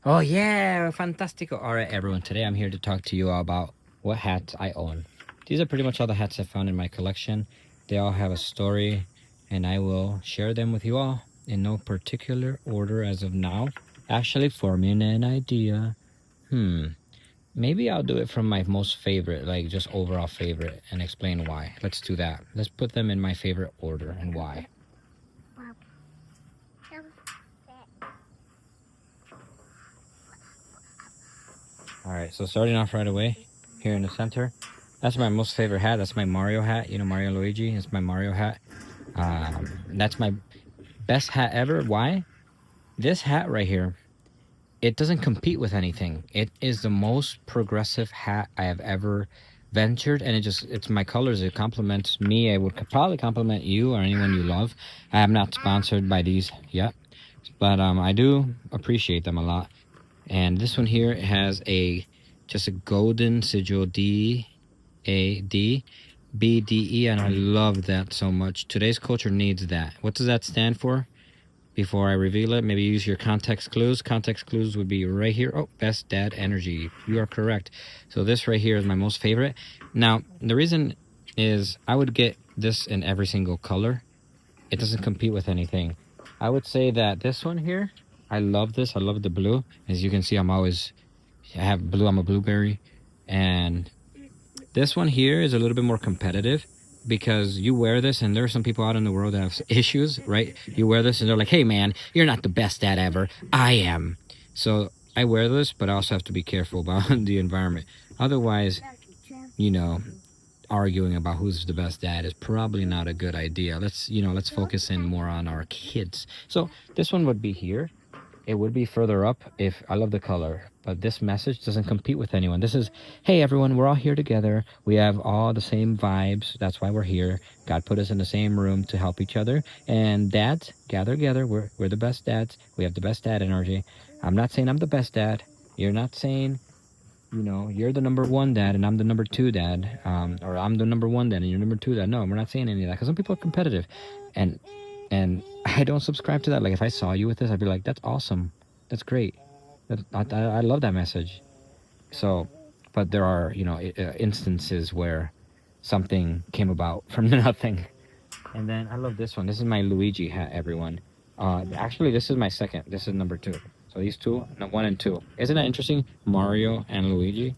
Oh yeah, fantastico. All right, everyone. Today I'm here to talk to you all about what hats I own. These are pretty much all the hats I found in my collection. They all have a story, and I will share them with you all in no particular order as of now. Actually, forming an idea. Maybe I'll do it from my most favorite, like just overall favorite, and explain why. Let's do that. Let's put them in my favorite order and why. All right, so starting off right away, here in the center, that's my most favorite hat. That's my Mario hat. You know, Mario and Luigi. It's my Mario hat. That's my best hat ever. Why? This hat right here, it doesn't compete with anything. It is the most progressive hat I have ever ventured, and it's my colors. It complements me. I would probably compliment you or anyone you love. I am not sponsored by these yet, but I do appreciate them a lot. And this one here has just a golden sigil D A D B D E, and I love that so much. Today's culture needs that. What does that stand for? Before I reveal it, maybe use your context clues. Context clues would be right here. Oh, best dad energy. You are correct. So this right here is my most favorite. Now, the reason is I would get this in every single color. It doesn't compete with anything. I would say that this one here, I love this. I love the blue. As you can see, I have blue. I'm a blueberry. And this one here is a little bit more competitive because you wear this and there are some people out in the world that have issues, right? You wear this and they're like, hey man, you're not the best dad ever. I am. So I wear this, but I also have to be careful about the environment. Otherwise, you know, arguing about who's the best dad is probably not a good idea. Let's focus in more on our kids. So this one would be here. It would be further up if I love the color, but this message doesn't compete with anyone. This is, hey everyone, we're all here together. We have all the same vibes. That's why we're here. God put us in the same room to help each other. And dads, gather together. We're the best dads. We have the best dad energy. I'm not saying I'm the best dad. You're not saying, you're the number one dad and I'm the number two dad, or I'm the number one dad and you're number two dad. No, we're not saying any of that because some people are competitive, and I don't subscribe to that. Like if I saw you with this, I'd be like, that's awesome, that's great, I love that message. So, but there are instances where something came about from nothing. And then I love this one. This is my Luigi hat, everyone. Actually, this is my second. This is number two. So these two, no, one and two. Isn't that interesting? Mario and Luigi.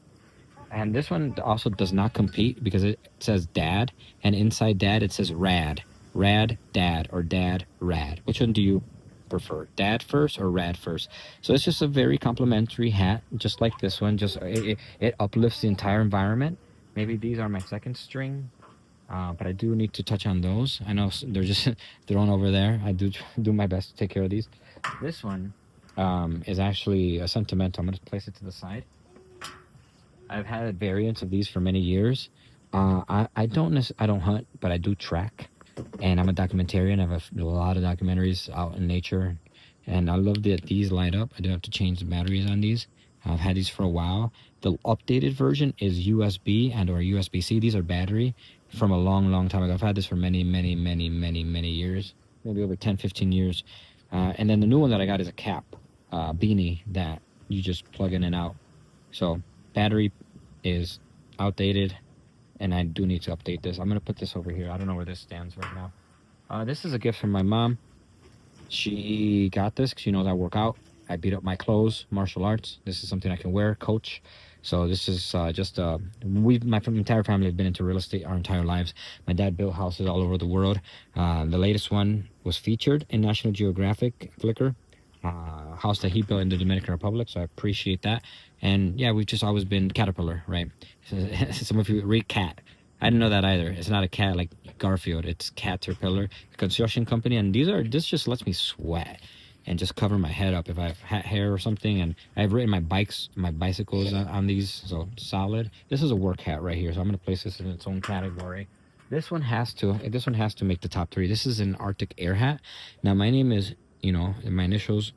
And this one also does not compete because it says dad, and inside dad it says rad. Rad dad or dad rad. Which one do you prefer? Dad first or rad first? So it's just a very complimentary hat, just like this one. Just it uplifts the entire environment. Maybe these are my second string. But I do need to touch on those. I know they're just thrown over there. I do my best to take care of these. This one is actually a sentimental. I'm going to place it to the side. I've had variants of these for many years. I don't hunt, but I do track, and I'm a documentarian. I have a lot of documentaries out in nature, and I love that these light up. I do have to change the batteries on these. I've had these for a while. The updated version is USB and or USB-C. These are battery from a long, long time ago. I've had this for many, many, many, many, many years, maybe over 10, 15 years. And then the new one that I got is a cap, beanie that you just plug in and out. So battery is outdated, and I do need to update this. I'm going to put this over here. I don't know where this stands right now. This is a gift from my mom. She got this because she knows I work out. I beat up my clothes, martial arts. This is something I can wear, coach. So this is my entire family have been into real estate our entire lives. My dad built houses all over the world. The latest one was featured in National Geographic Flickr, house that he built in the Dominican Republic. So I appreciate that. And yeah, we've just always been Caterpillar, right? Some of you read cat. I didn't know that either. It's not a cat like Garfield. It's Caterpillar, construction company. And this just lets me sweat and just cover my head up if I have hair or something. And I've written my bicycles on these, so solid. This is a work hat right here, so I'm gonna place this in its own category. This one has to make the top 3. This is an Arctic Air hat. Now my name is, my initials,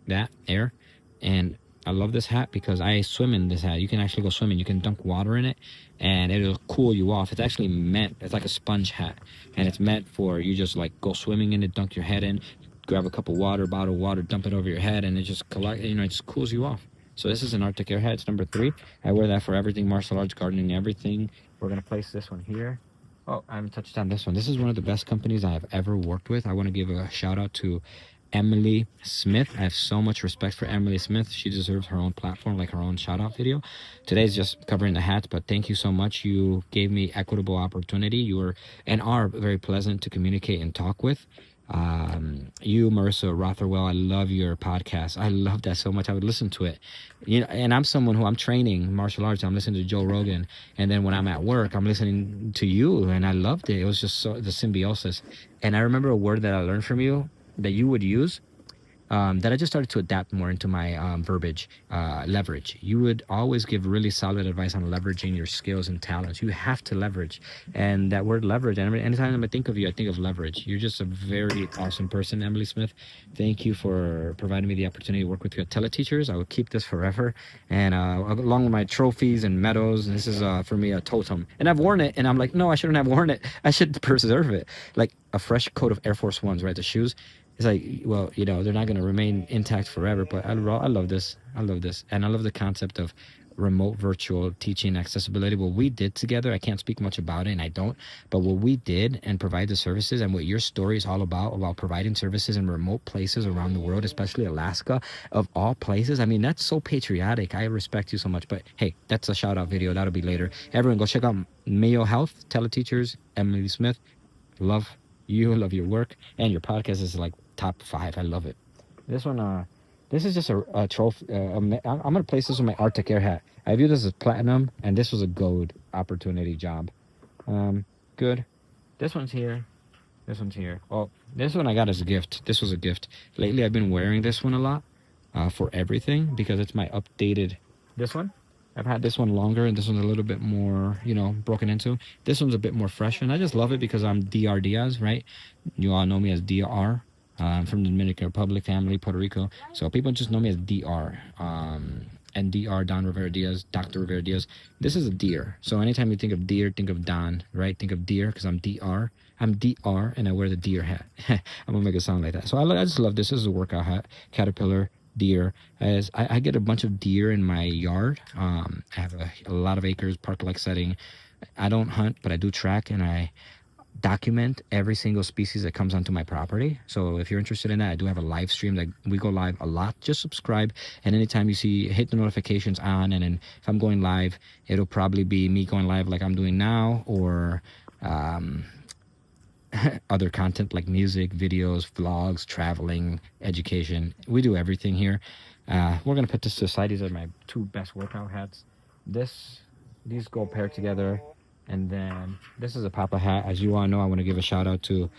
that Air, and I love this hat because I swim in this hat. You can actually go swimming. You can dunk water in it, and it'll cool you off. It's actually it's like a sponge hat, and it's meant for you just like go swimming in it, dunk your head in, grab a cup of water, bottle of water, dump it over your head, and it just it just cools you off. So this is an Arctic Air hat. It's number 3. I wear that for everything, martial arts, gardening, everything. We're gonna place this one here. Oh, I haven't touched on this one. This is one of the best companies I have ever worked with. I want to give a shout out to Emily Smith. I have so much respect for Emily Smith. She deserves her own platform, like her own shout out video. Today's just covering the hats, but thank you so much. You gave me equitable opportunity. You were and are very pleasant to communicate and talk with. You, Marissa Rotherwell, I love your podcast. I love that so much. I would listen to it. And I'm someone who I'm training martial arts. I'm listening to Joe Rogan, and then when I'm at work, I'm listening to you, and I loved it. It was just so the symbiosis. And I remember a word that I learned from you that you would use, that I just started to adapt more into my verbiage, leverage. You would always give really solid advice on leveraging your skills and talents. You have to leverage. And that word leverage, and anytime I think of you, I think of leverage. You're just a very awesome person, Emily Smith. Thank you for providing me the opportunity to work with you at Teleteachers. I will keep this forever. And along with my trophies and medals, this is for me a totem. And I've worn it, and I'm like, no, I shouldn't have worn it. I should preserve it. Like a fresh coat of Air Force Ones, right? The shoes. It's like, well, they're not going to remain intact forever, but I love this. I love this. And I love the concept of remote virtual teaching accessibility. What we did together, I can't speak much about it, and I don't, but what we did and provide the services, and what your story is all about providing services in remote places around the world, especially Alaska, of all places. I mean, that's so patriotic. I respect you so much. But hey, that's a shout out video. That'll be later. Everyone go check out Mayo Health, Teleteachers, Emily Smith. Love you, love your work, and your podcast is like top 5. I love it. This one, this is just a trophy. I'm gonna place this with my Arctic Air hat. I view this as platinum, and this was a gold opportunity job. Good. This one's here. This one's here. Oh, this one I got as a gift. This was a gift. Lately, I've been wearing this one a lot for everything because it's my updated. This one. I've had this one longer, and this one's a little bit more, broken into. This one's a bit more fresh, and I just love it because I'm Dr. Diaz, right? You all know me as Dr. I'm from the Dominican Republic family, Puerto Rico. So people just know me as Dr. And Dr. Don Rivera Diaz, Dr. Rivera Diaz. This is a deer. So anytime you think of deer, think of Don, right? Think of deer because I'm Dr. I'm Dr. and I wear the deer hat. I'm going to make it sound like that. So I just love this. This is a workout hat. Caterpillar. Deer. As I get a bunch of deer in my yard. I have a lot of acres, park-like setting. I don't hunt, but I do track, and I document every single species that comes onto my property. So if you're interested in that, I do have a live stream that we go live a lot. Just subscribe, and anytime you see, hit the notifications on, and then if I'm going live, it'll probably be me going live like I'm doing now, or other content like music, videos, vlogs, traveling, education. We do everything here. We're gonna put this to the side. These are my 2 best workout hats. These go paired together. And then this is a Papa hat. As you all know, I want to give a shout out to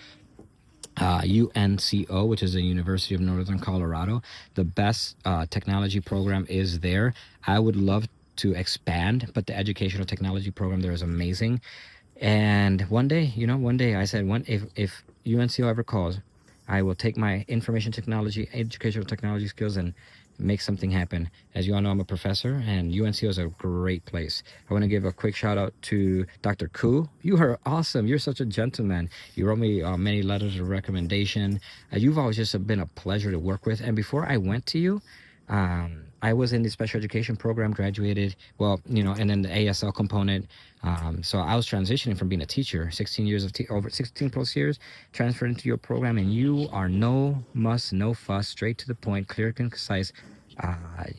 UNCO, which is the University of Northern Colorado. The best technology program is there. I would love to expand, but the educational technology program there is amazing. And one day I said, if UNCO ever calls, I will take my information technology, educational technology skills and make something happen. As you all know, I'm a professor, and UNCO is a great place. I want to give a quick shout out to Dr. Koo. You are awesome. You're such a gentleman. You wrote me many letters of recommendation. You've always just been a pleasure to work with. And before I went to you, I was in the special education program, graduated, and then the ASL component. So I was transitioning from being a teacher, 16 years of over 16 plus years, transferred into your program, and you are no muss, no fuss, straight to the point, clear and concise.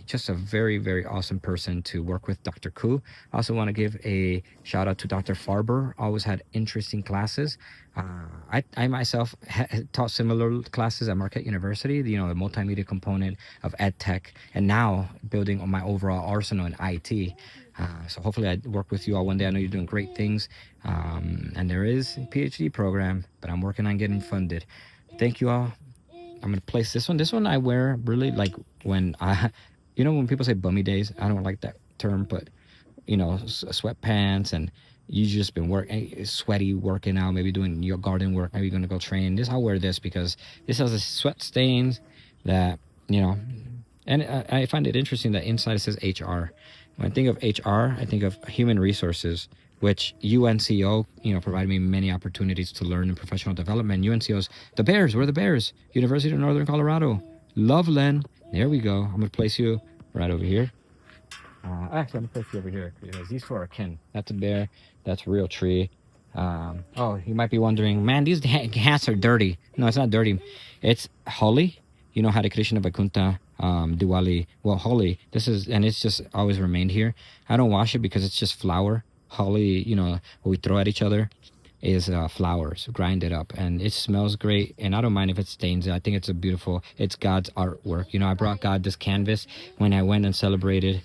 Just a very, very awesome person to work with, Dr. Koo. I also want to give a shout out to Dr. Farber. Always had interesting classes. I myself taught similar classes at Marquette University, the multimedia component of ed tech, and now building on my overall arsenal in IT. So hopefully I work with you all one day. I know you're doing great things. And there is a PhD program, but I'm working on getting funded. Thank you all. I'm going to place this one. This one I wear really like when when people say bummy days, I don't like that term, but sweatpants, and you just been sweaty working out, maybe doing your garden work, maybe you're going to go train. I'll wear this because this has a sweat stains that, and I find it interesting that inside it says HR. When I think of HR, I think of human resources. which UNCO, provided me many opportunities to learn in professional development. UNCO's the Bears. We're the Bears. University of Northern Colorado. Loveland. There we go. I'm going to place you right over here. Actually, I'm going to place you over here because these two are kin. That's a bear. That's a real tree. Oh, you might be wondering, man, these hats are dirty. No, it's not dirty. It's Holi. You know, Hare Krishna Vaikuntha, Diwali. Well, Holi. And it's just always remained here. I don't wash it because it's just flour. Holi, what we throw at each other is flowers, grind it up, and it smells great. And I don't mind if it stains it. I think it's God's artwork. I brought God this canvas when I went and celebrated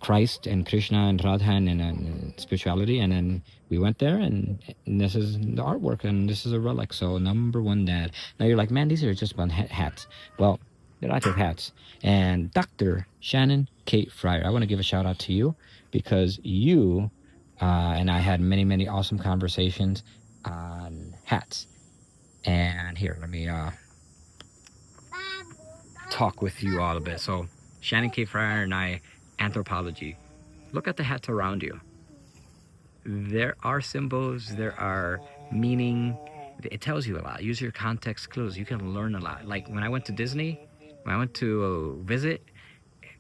Christ and Krishna and Radha and spirituality, and then we went there, and this is the artwork, and this is a relic. So number one, Dad. Now you're like, man, these are just one hats. Well, they're not just hats. And Dr. Shannon Kate Fryer, I want to give a shout out to you because you and I had many, many awesome conversations on hats. And here, let me talk with you all a bit. So Shannon K. Fryer and I, anthropology. Look at the hats around you. There are symbols, there are meaning. It tells you a lot. Use your context clues. You can learn a lot. Like when I went to Disney, when I went to visit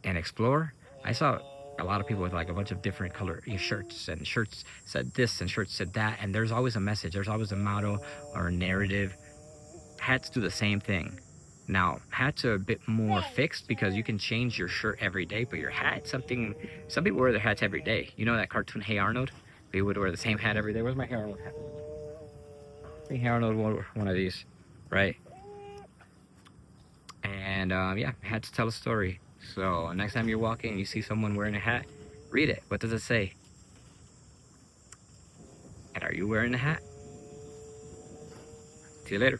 and explore, I saw a lot of people with like a bunch of different color shirts, and shirts said this and shirts said that, and there's always a message, there's always a motto or a narrative. Hats do the same thing. Now, hats are a bit more fixed because you can change your shirt every day, but your hat, some people wear their hats every day. You know that cartoon Hey Arnold? They would wear the same hat every day. Where's my Hey Arnold hat? I think Hey Arnold wore one of these, right? And yeah, hats tell a story. So next time you're walking and you see someone wearing a hat, read it. What does it say? And are you wearing a hat? See you later.